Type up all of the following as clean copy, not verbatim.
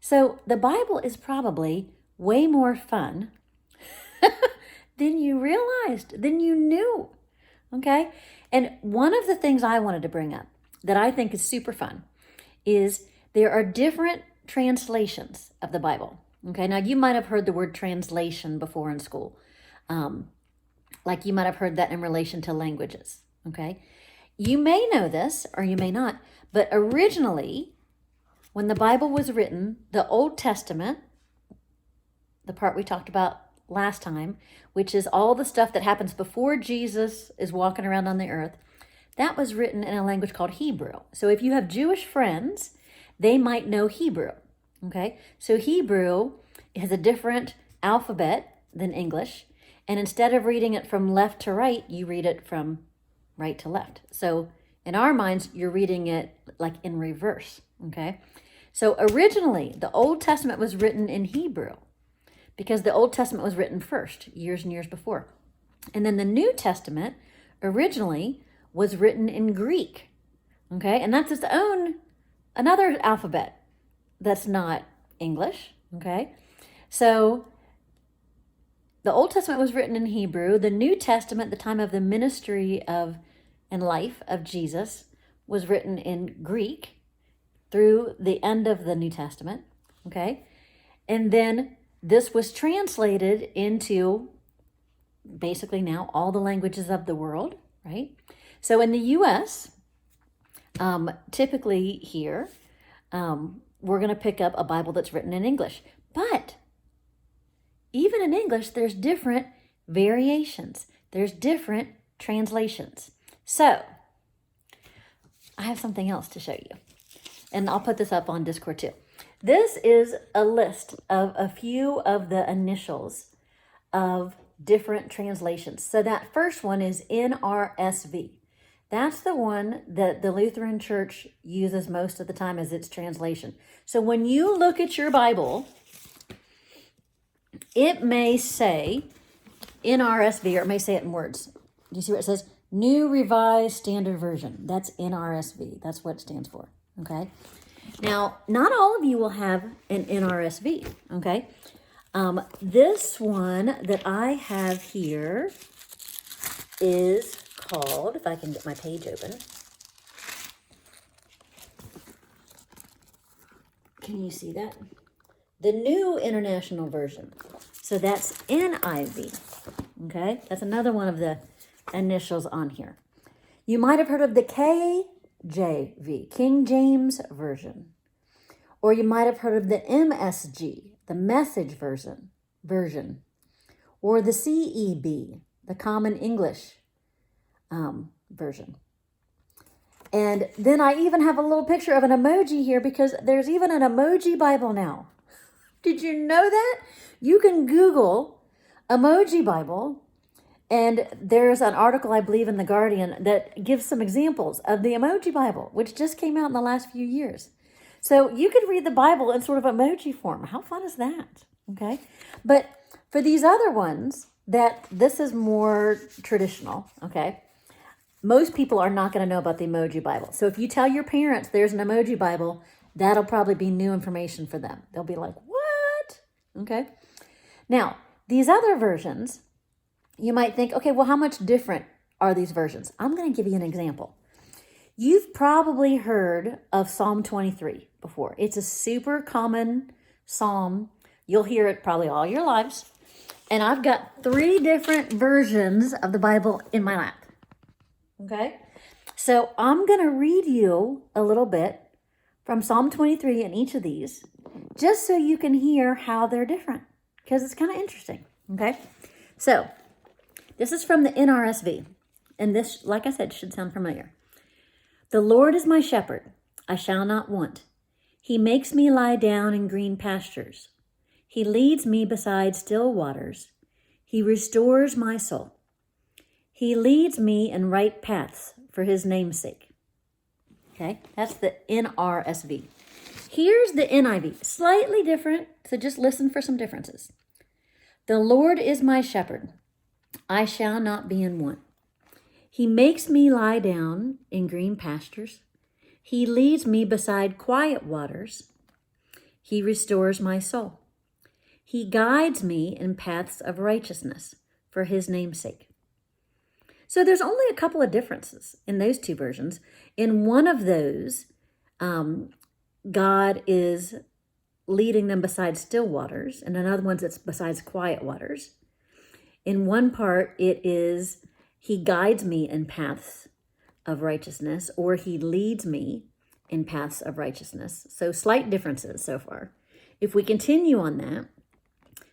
So the Bible is probably way more fun than you realized, than you knew. Okay? And one of the things I wanted to bring up that I think is super fun is there are different translations of the Bible. Okay, now you might have heard the word translation before in school. Like you might have heard that in relation to languages. Okay, you may know this or you may not, but originally, when the Bible was written, the Old Testament, the part we talked about last time, which is all the stuff that happens before Jesus is walking around on the earth, that was written in a language called Hebrew. So if you have Jewish friends, they might know Hebrew. Okay, so Hebrew has a different alphabet than English. And instead of reading it from left to right, you read it from right to left. So in our minds, you're reading it like in reverse. Okay, so originally the Old Testament was written in Hebrew because the Old Testament was written first, years and years before. And then the New Testament originally was written in Greek. Okay, and that's its own, another alphabet that's not English. Okay, so the Old Testament was written in Hebrew. The New Testament, the time of the ministry of and life of Jesus, was written in Greek through the end of the New Testament. Okay, and then this was translated into basically now all the languages of the world, right? So in the U.S., typically here, we're going to pick up a Bible that's written in English. But even in English, there's different variations. There's different translations. So I have something else to show you. And I'll put this up on Discord too. This is a list of a few of the initials of different translations. So that first one is NRSV. That's the one that the Lutheran Church uses most of the time as its translation. So when you look at your Bible, it may say NRSV, or it may say it in words. Do you see what it says? New Revised Standard Version. That's NRSV. That's what it stands for. Okay. Now, not all of you will have an NRSV. Okay. This one that I have here is called, if I can get my page open. Can you see that? The New International Version. So that's NIV. Okay, that's another one of the initials on here. You might have heard of the KJV, King James Version. Or you might have heard of the MSG, the Message Version. Or the CEB, the Common English Version. And then I even have a little picture of an emoji here because there's even an emoji Bible now. Did you know that? You can Google emoji Bible, and there's an article, I believe, in The Guardian that gives some examples of the emoji Bible, which just came out in the last few years. So you could read the Bible in sort of emoji form. How fun is that? Okay. But for these other ones, that this is more traditional, okay? Most people are not going to know about the emoji Bible. So if you tell your parents there's an emoji Bible, that'll probably be new information for them. They'll be like, what? Okay. Now, these other versions, you might think, okay, well, how much different are these versions? I'm going to give you an example. You've probably heard of Psalm 23 before. It's a super common psalm. You'll hear it probably all your lives. And I've got 3 different versions of the Bible in my lap. Okay? So I'm going to read you a little bit from Psalm 23 in each of these, just so you can hear how they're different, because it's kind of interesting. Okay? So this is from the NRSV. And this, like I said, should sound familiar. The Lord is my shepherd. I shall not want. He makes me lie down in green pastures. He leads me beside still waters. He restores my soul. He leads me in right paths for his name's sake. Okay, that's the NRSV. Here's the NIV, slightly different, so just listen for some differences. The Lord is my shepherd. I shall not be in want. He makes me lie down in green pastures. He leads me beside quiet waters. He restores my soul. He guides me in paths of righteousness for his name's sake. So there's only a couple of differences in those two versions. In one of those, God is leading them beside still waters, and in other ones it's besides quiet waters. In one part, it is he guides me in paths of righteousness, or he leads me in paths of righteousness. So slight differences so far. If we continue on that,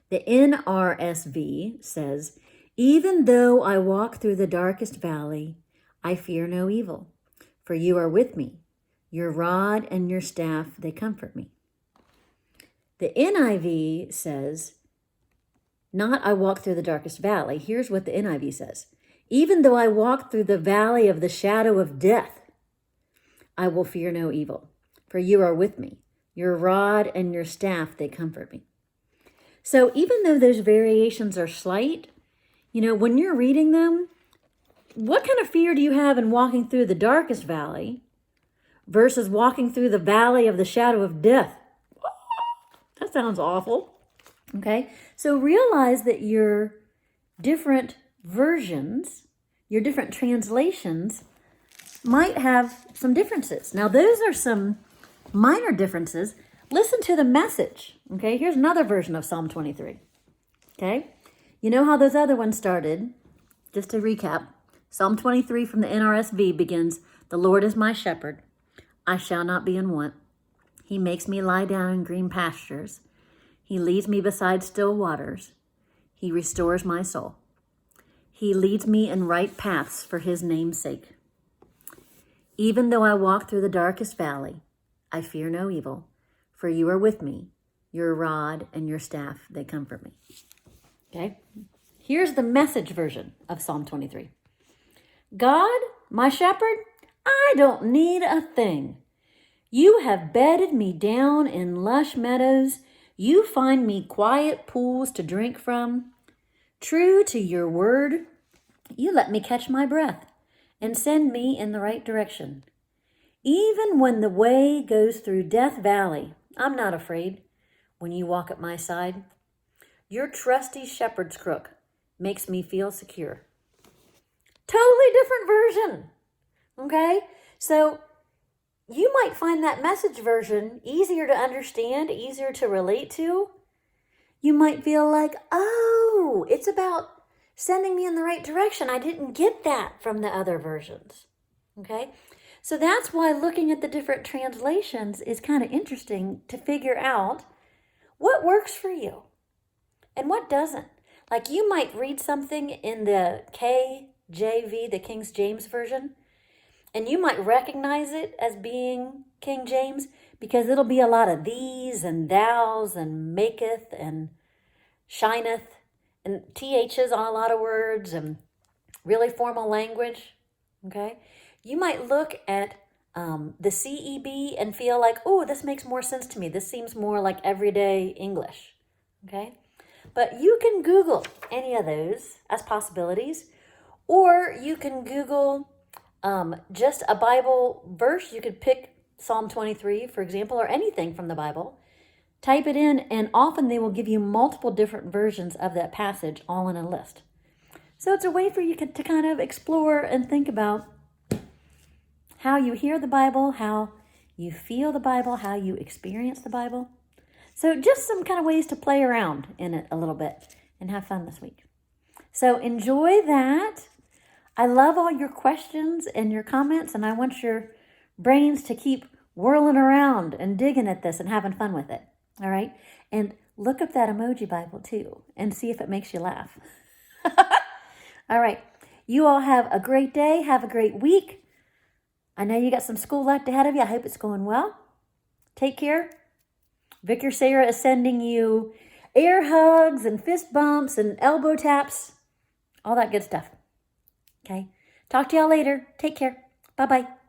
the NRSV says, even though I walk through the darkest valley, I fear no evil, for you are with me. Your rod and your staff, they comfort me. The NIV says, not I walk through the darkest valley. Here's what the NIV says. Even though I walk through the valley of the shadow of death, I will fear no evil, for you are with me. Your rod and your staff, they comfort me. So even though those variations are slight, when you're reading them, what kind of fear do you have in walking through the darkest valley versus walking through the valley of the shadow of death? That sounds awful. Okay, so realize that your different versions, your different translations might have some differences. Now, those are some minor differences. Listen to the Message. Okay, here's another version of Psalm 23. Okay, you know how those other ones started. Just to recap, Psalm 23 from the NRSV begins, the Lord is my shepherd. I shall not be in want. He makes me lie down in green pastures. He leads me beside still waters. He restores my soul. He leads me in right paths for his name's sake. Even though I walk through the darkest valley, I fear no evil, for you are with me. Your rod and your staff, they comfort me. Okay, here's the Message version of Psalm 23. God, my shepherd, I don't need a thing. You have bedded me down in lush meadows. You find me quiet pools to drink from. True to your word, you let me catch my breath and send me in the right direction. Even when the way goes through Death Valley, I'm not afraid when you walk at my side. Your trusty shepherd's crook makes me feel secure. Totally different version. Okay? So you might find that Message version easier to understand, easier to relate to. You might feel like, oh, it's about sending me in the right direction. I didn't get that from the other versions. Okay? So that's why looking at the different translations is kind of interesting to figure out what works for you and what doesn't. Like you might read something in the KJV, the King James Version, and you might recognize it as being King James because it'll be a lot of these and thous and maketh and shineth and THs on a lot of words and really formal language, okay? You might look at the CEB and feel like, oh, this makes more sense to me. This seems more like everyday English, okay? But you can Google any of those as possibilities, or you can Google just a Bible verse. You could pick Psalm 23, for example, or anything from the Bible. Type it in, and often they will give you multiple different versions of that passage all in a list. So it's a way for you to kind of explore and think about how you hear the Bible, how you feel the Bible, how you experience the Bible. So just some kind of ways to play around in it a little bit and have fun this week. So enjoy that. I love all your questions and your comments, and I want your brains to keep whirling around and digging at this and having fun with it. All right? And look up that emoji Bible too and see if it makes you laugh. All right. You all have a great day. Have a great week. I know you got some school left ahead of you. I hope it's going well. Take care. Vicar Sarah is sending you air hugs and fist bumps and elbow taps. All that good stuff. Okay? Talk to y'all later. Take care. Bye-bye.